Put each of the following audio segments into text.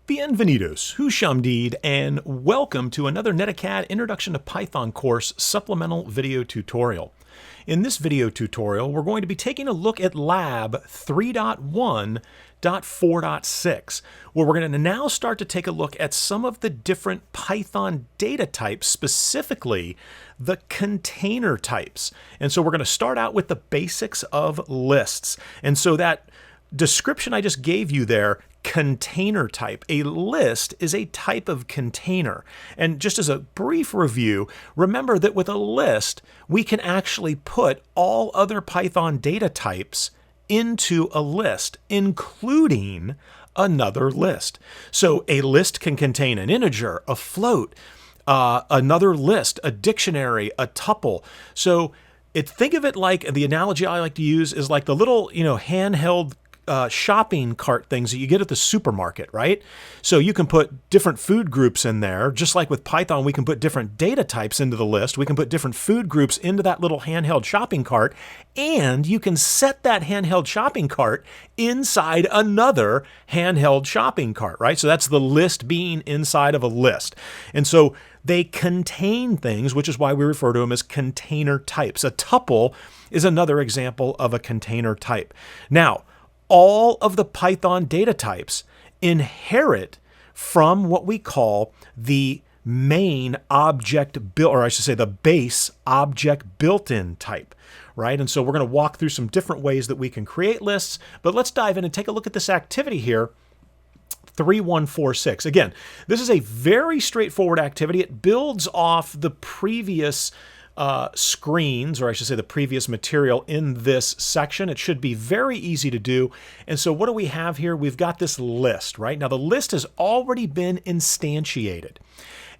Bienvenidos, Hushamdeed, and welcome to another NetAcad Introduction to Python course supplemental video tutorial. In this video tutorial, we're going to be taking a look at Lab 3.1.4.6, where we're going to now start to take a look at some of the different Python data types, specifically the container types. And so we're going to start out with the basics of lists. And so that description I just gave you there, container type. A list is a type of container. And just as a brief review, remember that with a list, we can actually put all other Python data types into a list, including another list. So a list can contain an integer, a float, another list, a dictionary, a tuple. So think of it like, the analogy I like to use is like the little, handheld shopping cart things that you get at the supermarket, right? So you can put different food groups in there. Just like with Python, we can put different data types into the list. We can put different food groups into that little handheld shopping cart, and you can set that handheld shopping cart inside another handheld shopping cart, right? So that's the list being inside of a list. And so they contain things, which is why we refer to them as container types. A tuple is another example of a container type. Now, all of the Python data types inherit from what we call the main object built, or I should say the base object built-in type, right? And so we're going to walk through some different ways that we can create lists, but let's dive in and take a look at this activity here. 3146. Again, this is a very straightforward activity. It builds off the previous screens, or I should say the previous material in this section. It should be very easy to do. And so what do we have here? We've got this list, right? Now the list has already been instantiated.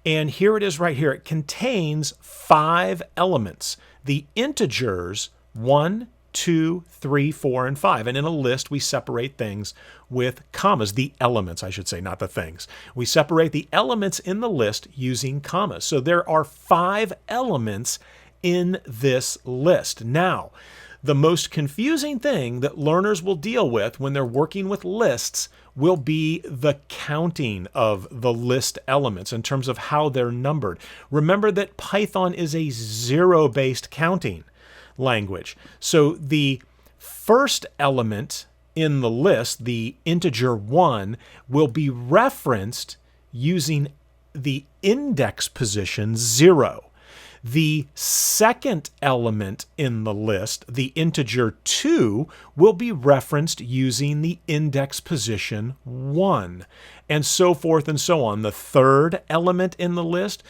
And here it is right here. It contains 5 elements. The integers 1, 2, 3, 4, and 5. And in a list, we separate things with commas. The elements, I should say, not the things. We separate the elements in the list using commas. So there are 5 elements in this list. Now, the most confusing thing that learners will deal with when they're working with lists will be the counting of the list elements in terms of how they're numbered. Remember that Python is a zero-based counting language. So the first element in the list, the integer 1, will be referenced using the index position 0. The second element in the list, the integer 2, will be referenced using the index position 1, and so forth and so on. The third element in the list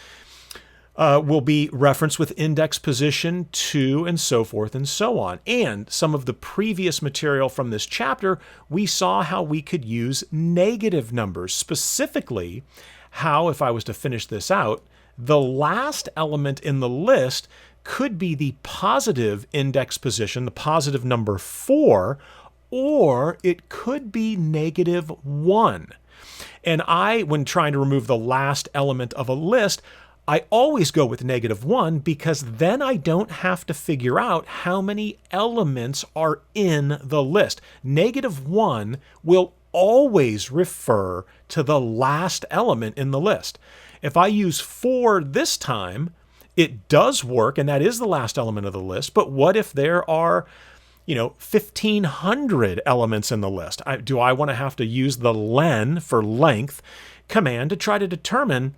will be referenced with index position 2, and so forth and so on. And some of the previous material from this chapter, we saw how we could use negative numbers, specifically how, if I was to finish this out, the last element in the list could be the positive index position, the positive number 4, or it could be negative 1. And when trying to remove the last element of a list, I always go with negative 1 because then I don't have to figure out how many elements are in the list. Negative 1 will always refer to the last element in the list. If I use 4 this time, it does work, and that is the last element of the list. But what if there are 1,500 elements in the list? Do I want to have to use the len for length command to try to determine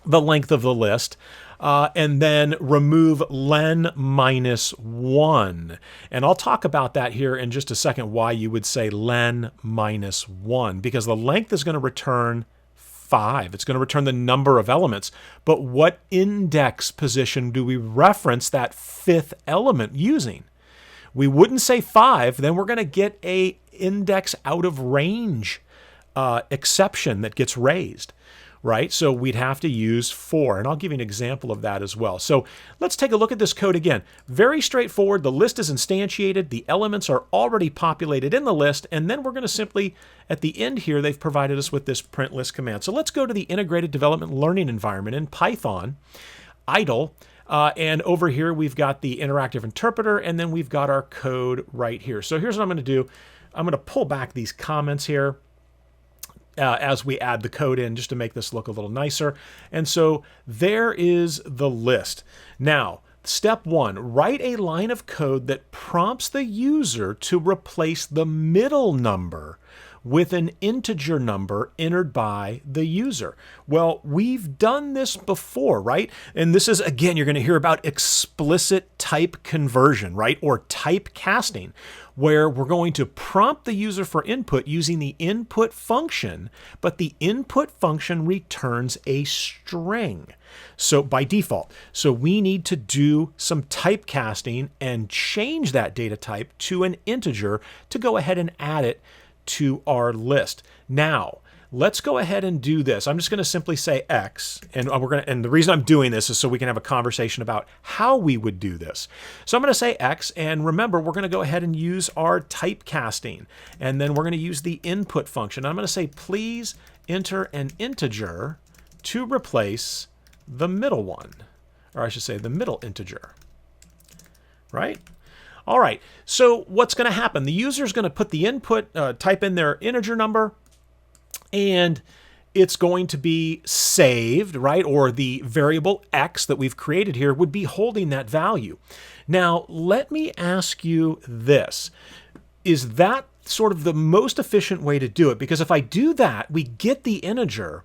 the length of the list, and then remove len minus 1. And I'll talk about that here in just a second, why you would say len minus 1, because the length is going to return 5. It's going to return the number of elements. But what index position do we reference that 5th element using? We wouldn't say 5, then we're going to get a index out of range exception that gets raised, right? So we'd have to use 4, and I'll give you an example of that as well. So let's take a look at this code again. Very straightforward. The list is instantiated. The elements are already populated in the list, and then we're going to simply, at the end here, they've provided us with this print list command. So let's go to the Integrated Development Learning Environment in Python, idle, and over here we've got the interactive interpreter, and then we've got our code right here. So here's what I'm going to do. I'm going to pull back these comments here. as we add the code in just to make this look a little nicer. And so there is the list. Now, step 1, write a line of code that prompts the user to replace the middle number with an integer number entered by the user. Well, we've done this before, right? And this is, again, you're going to hear about explicit type conversion, right? Or type casting, where we're going to prompt the user for input using the input function, but the input function returns a string. So by default, so we need to do some type casting and change that data type to an integer to go ahead and add it to our list. Now, let's go ahead and do this. I'm just going to simply say X, and the reason I'm doing this is so we can have a conversation about how we would do this. So I'm going to say X, and remember, we're going to go ahead and use our type casting, and then we're going to use the input function. I'm going to say, please enter an integer to replace the middle one, or I should say the middle integer, right? All right, so what's going to happen? The user is going to put the input, type in their integer number, and it's going to be saved, right? Or the variable X that we've created here would be holding that value. Now, let me ask you this. Is that sort of the most efficient way to do it? Because if I do that, we get the integer,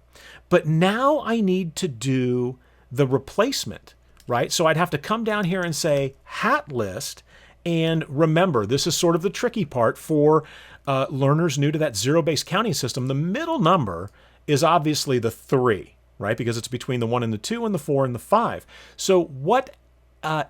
but now I need to do the replacement, right? So I'd have to come down here and say hat list. And remember, this is sort of the tricky part for learners new to that zero-based counting system. The middle number is obviously the 3, right? Because it's between the 1 and the 2 and the 4 and the 5. So what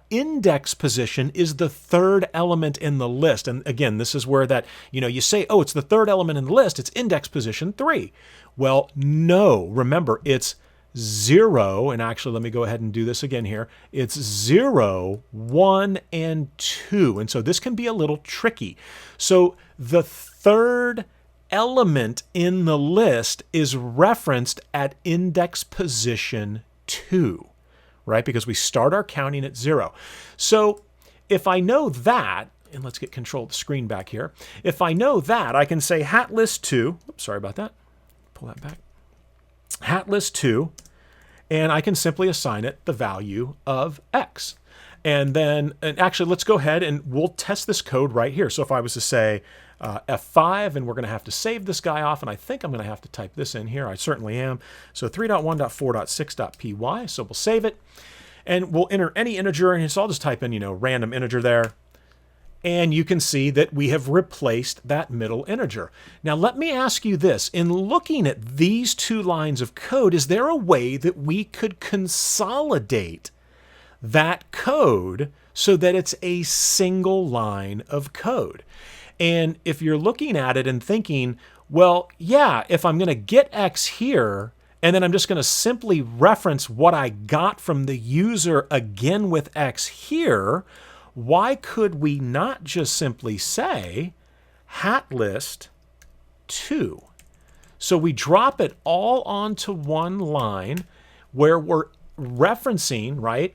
index position is the third element in the list? And again, this is where that, you say, oh, it's the third element in the list. It's index position 3. Well, no, remember, it's 0, and actually let me go ahead and do this again here. It's 0, 1, and 2. And so this can be a little tricky. So the third element in the list is referenced at index position 2, right? Because we start our counting at 0. So if I know that, and let's get control of the screen back here. If I know that, I can say hat list 2. Oops, sorry about that. Pull that back. Hat list 2, and I can simply assign it the value of X. And then, actually, let's go ahead and we'll test this code right here. So if I was to say F5, and we're going to have to save this guy off, and I think I'm going to have to type this in here. I certainly am. So 3.1.4.6.py, so we'll save it. And we'll enter any integer, and so I'll just type in, random integer there. And you can see that we have replaced that middle integer. Now, let me ask you this. In looking at these two lines of code, is there a way that we could consolidate that code so that it's a single line of code? And if you're looking at it and thinking, well, yeah, if I'm going to get X here, and then I'm just going to simply reference what I got from the user again with X here, why could we not just simply say hat list 2? So we drop it all onto one line where we're referencing, right,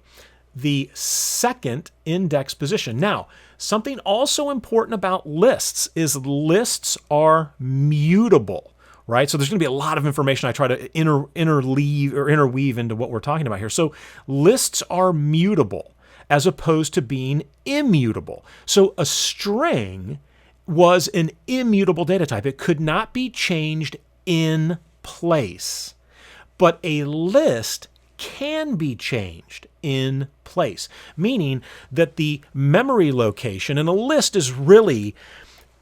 the second index position. Now, something also important about lists is lists are mutable, right? So there's going to be a lot of information I try to interweave into what we're talking about here. So lists are mutable as opposed to being immutable. So a string was an immutable data type. It could not be changed in place. But a list can be changed in place, meaning that the memory location, and a list is really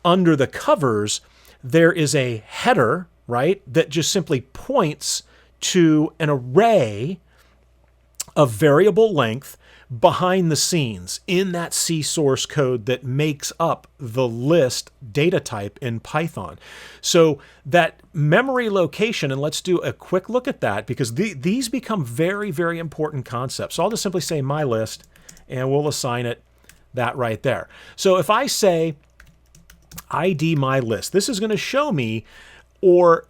under the covers, there is a header, right, that just simply points to an array of variable length behind the scenes in that C source code that makes up the list data type in Python. So that memory location, and let's do a quick look at that because these become very, very important concepts. So I'll just simply say my list and we'll assign it that right there. So if I say ID my list, this is going to show me or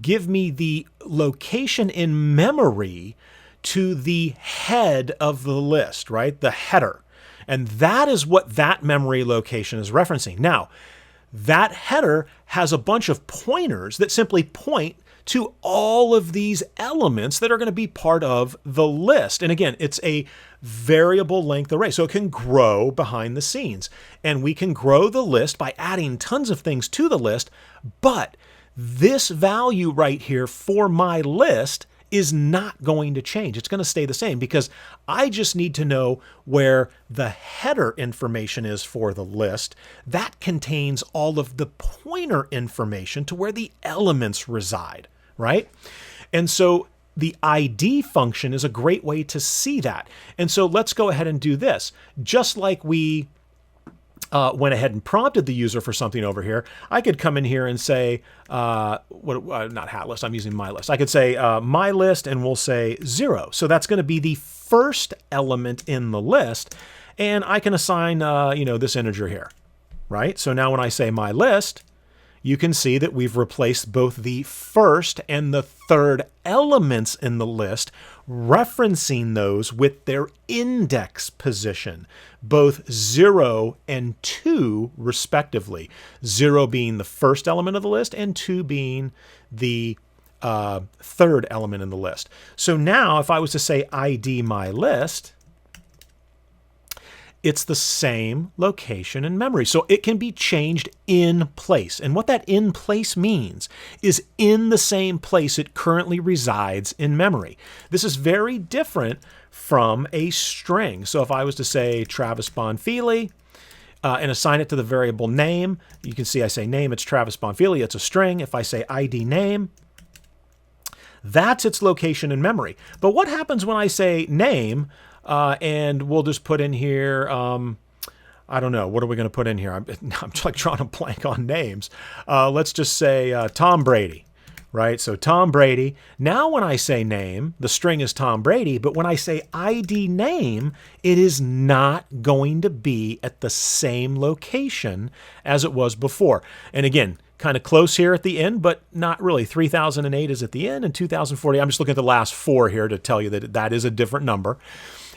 give me the location in memory to the head of the list, right? The header. And that is what that memory location is referencing. Now, that header has a bunch of pointers that simply point to all of these elements that are going to be part of the list. And again, it's a variable length array, so it can grow behind the scenes. And we can grow the list by adding tons of things to the list, but this value right here for my list is not going to change. It's going to stay the same because I just need to know where the header information is for the list. That contains all of the pointer information to where the elements reside, right? And so the ID function is a great way to see that. And so let's go ahead and do this. Just like we went ahead and prompted the user for something over here, I could come in here and say, not hat list, I'm using my list. I could say my list and we'll say 0. So that's going to be the first element in the list. And I can assign, this integer here, right? So now when I say my list, you can see that we've replaced both the first and the third elements in the list, referencing those with their index position, both 0 and 2 respectively. 0 being the first element of the list and 2 being the third element in the list. So now if I was to say ID my list, it's the same location in memory. So it can be changed in place. And what that in place means is in the same place it currently resides in memory. This is very different from a string. So if I was to say Travis Bonfili and assign it to the variable name, you can see I say name, it's Travis Bonfili, it's a string. If I say ID name, that's its location in memory. But what happens when I say name? And we'll just put in here, I don't know, what are we going to put in here? I'm like drawing a blank on names. Let's just say Tom Brady, right? So Tom Brady. Now when I say name, the string is Tom Brady, but when I say ID name, it is not going to be at the same location as it was before. And again, kind of close here at the end, but not really. 3008 is at the end and 2040. I'm just looking at the last 4 here to tell you that that is a different number.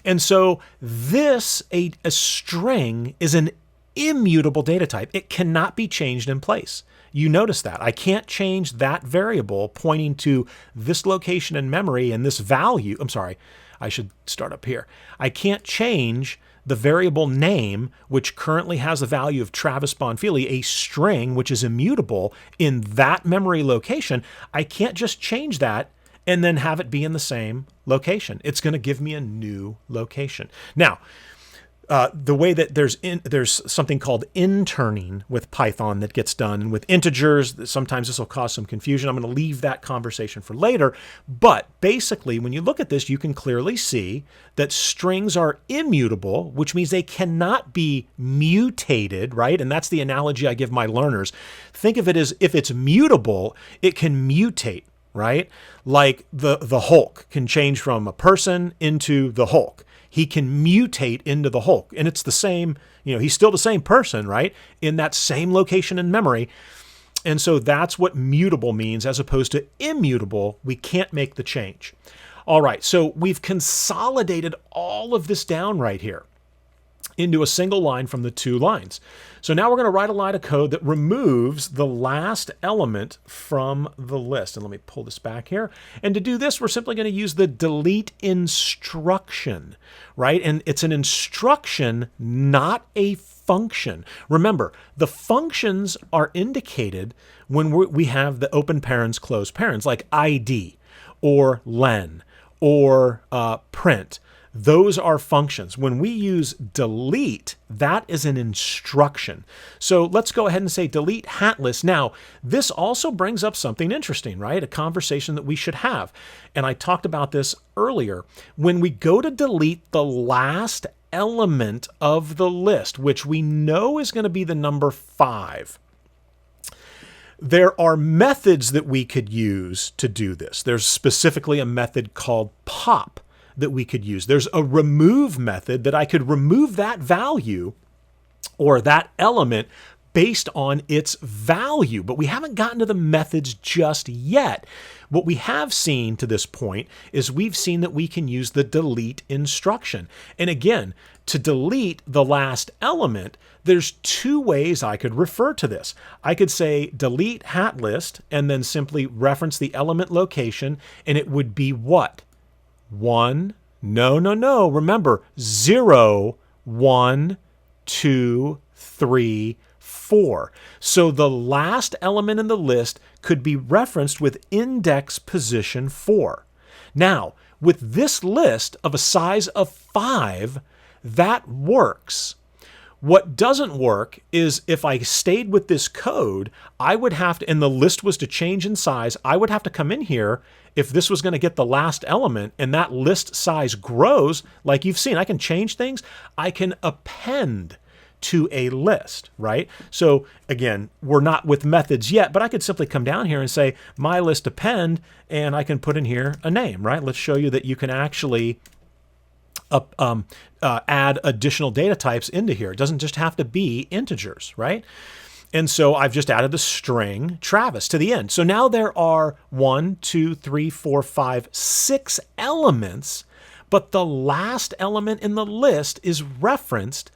And so this, a string, is an immutable data type. It cannot be changed in place. You notice that. I can't change that variable pointing to this location in memory and this value. I'm sorry, I should start up here. I can't change the variable name, which currently has the value of Travis Bonfili, a string which is immutable in that memory location. I can't just change that and then have it be in the same location. It's going to give me a new location. Now, the way that there's something called interning with Python that gets done, and with integers, sometimes this will cause some confusion. I'm going to leave that conversation for later. But basically, when you look at this, you can clearly see that strings are immutable, which means they cannot be mutated, right? And that's the analogy I give my learners. Think of it as if it's mutable, it can mutate, right? Like the Hulk can change from a person into the Hulk. He can mutate into the Hulk. And it's the same, he's still the same person, right? In that same location in memory. And so that's what mutable means as opposed to immutable. We can't make the change. All right, so we've consolidated all of this down right here into a single line from the 2 lines. So now we're going to write a line of code that removes the last element from the list. And let me pull this back here. And to do this, we're simply going to use the delete instruction, right? And it's an instruction, not a function. Remember, the functions are indicated when we have the open parens, closed parens, like ID or len or print. Those are functions. When we use delete, that is an instruction. So let's go ahead and say delete hat list. Now, this also brings up something interesting, right? A conversation that we should have. And I talked about this earlier. When we go to delete the last element of the list, which we know is going to be the number 5, there are methods that we could use to do this. There's specifically a method called pop that we could use. There's a remove method that I could remove that value or that element based on its value. But we haven't gotten to the methods just yet. What we have seen to this point is we've seen that we can use the delete instruction. And again, to delete the last element, there's two ways I could refer to this. I could say delete hat list and then simply reference the element location, and it would be what? 1, no. Remember, 0, 1, 2, 3, 4. So the last element in the list could be referenced with index position 4. Now, with this list of a size of 5, that works. What doesn't work is if I stayed with this code, I would have to, and the list was to change in size, I would have to come in here if this was going to get the last element and that list size grows, like you've seen, I can change things. I can append to a list, right? So again, we're not with methods yet, but I could simply come down here and say my list append, and I can put in here a name, right? Let's show you that you can actually add additional data types into here. It doesn't just have to be integers, right? And so I've just added the string Travis to the end. So now there are 1, 2, 3, 4, 5, 6 elements, but the last element in the list is referenced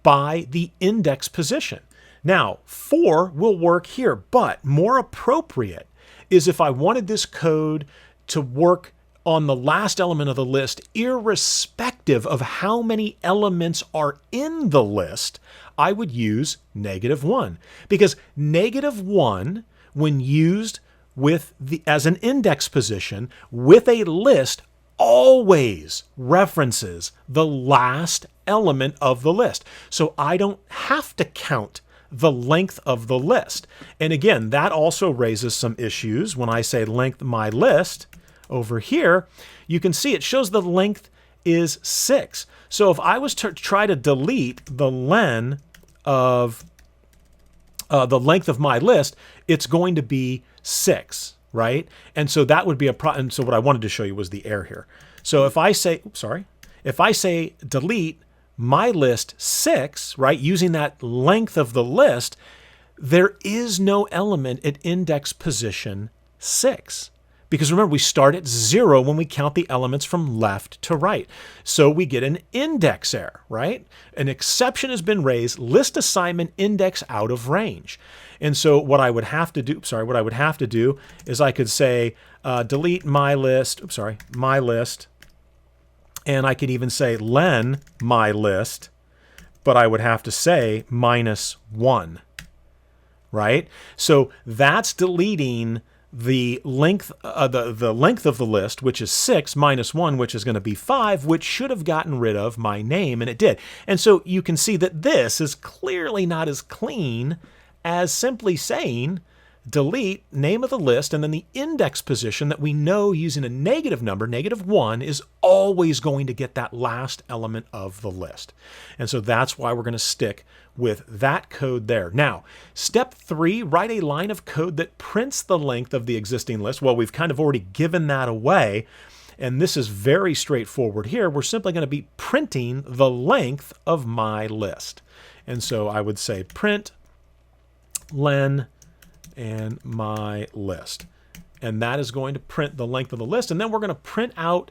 by the index position. Now, 4 will work here, but more appropriate is if I wanted this code to work on the last element of the list, irrespective of how many elements are in the list, I would use -1. Because -1, when used with as an index position with a list, always references the last element of the list. So I don't have to count the length of the list. And again, that also raises some issues when I say length my list. Over here, you can see it shows the length is 6. So if I was to try to delete the len of the length of my list, it's going to be 6, right? And so that would be a problem. So what I wanted to show you was the error here. So if I say, if I say delete my list 6, right, using that length of the list, there is no element at index position 6. Because remember, we start at 0 when we count the elements from left to right. So we get an index error, right? An exception has been raised, list assignment index out of range. And so what I would have to do, is I could say delete my list, my list, and I could even say len my list, but I would have to say -1, right? So that's deleting the length the length of the list, which is 6, -1, which is going to be 5, which should have gotten rid of my name, and it did. And so you can see that this is clearly not as clean as simply saying delete name of the list and then the index position that we know using a negative number, -1, is always going to get that last element of the list. And so that's why we're going to stick with that code there. Now, step 3, write a line of code that prints the length of the existing list. Well, we've kind of already given that away, and this is very straightforward here. We're simply going to be printing the length of my list. And so I would say print len and my list. And that is going to print the length of the list. And then we're going to print out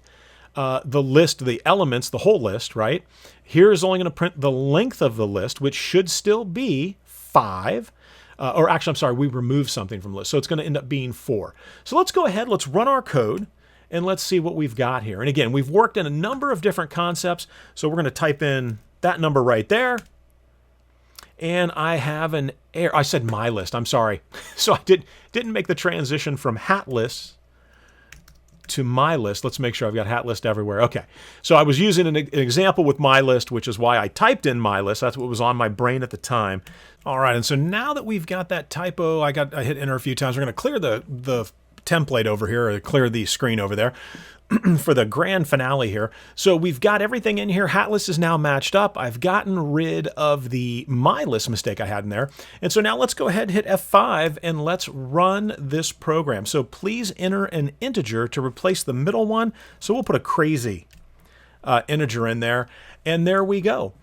the list, the elements, the whole list, right? Here is only going to print the length of the list, which should still be 5. Or actually, I'm sorry, we removed something from the list. So it's going to end up being 4. So let's go ahead, let's run our code, and let's see what we've got here. And again, we've worked in a number of different concepts. So we're going to type in that number right there. And I have an error. I said my list, I'm sorry. So I didn't make the transition from hat list to my list. Let's make sure I've got hat list everywhere. Okay, so I was using an example with my list, which is why I typed in my list. That's what was on my brain at the time. All right, and so now that we've got that typo, I hit enter a few times. We're going to clear the template over here, or clear the screen over there for the grand finale here. So we've got everything in here. Hat list is now matched up. I've gotten rid of the my list mistake I had in there. And so now let's go ahead and hit F5 and let's run this program. So please enter an integer to replace the middle one. So we'll put a crazy integer in there. And there we go.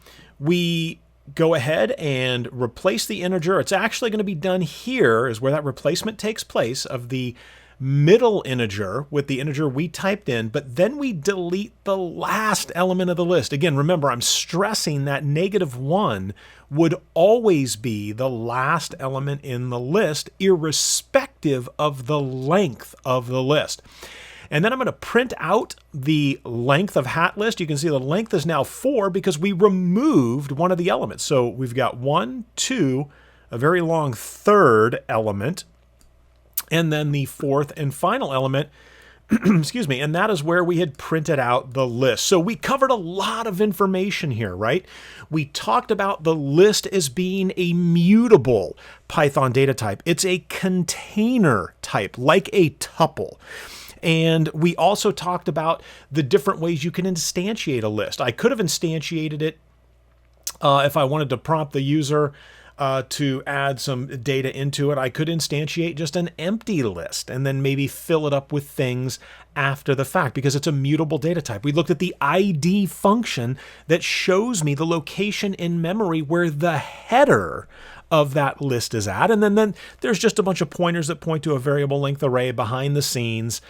We go ahead and replace the integer. It's actually going to be done here is where that replacement takes place of the middle integer with the integer we typed in, but then we delete the last element of the list. Again, remember, I'm stressing that -1 would always be the last element in the list, irrespective of the length of the list. And then I'm going to print out the length of hat list. You can see the length is now 4 because we removed one of the elements. So we've got 1, 2, a very long third element, and then the fourth and final element, excuse me, and that is where we had printed out the list. So we covered a lot of information here, right? We talked about the list as being a mutable Python data type. It's a container type, like a tuple. And we also talked about the different ways you can instantiate a list. I could have instantiated it if I wanted to prompt the user to add some data into it. I could instantiate just an empty list and then maybe fill it up with things after the fact because it's a mutable data type. We looked at the ID function that shows me the location in memory where the header of that list is at. And then there's just a bunch of pointers that point to a variable length array behind the scenes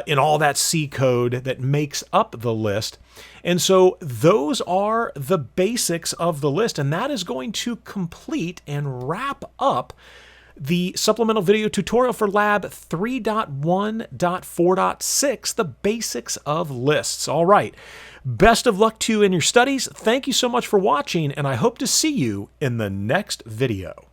in all that C code that makes up the list. And so those are the basics of the list, and that is going to complete and wrap up the supplemental video tutorial for Lab 3.1.4.6, the basics of lists. All right. Best of luck to you in your studies. Thank you so much for watching, and I hope to see you in the next video.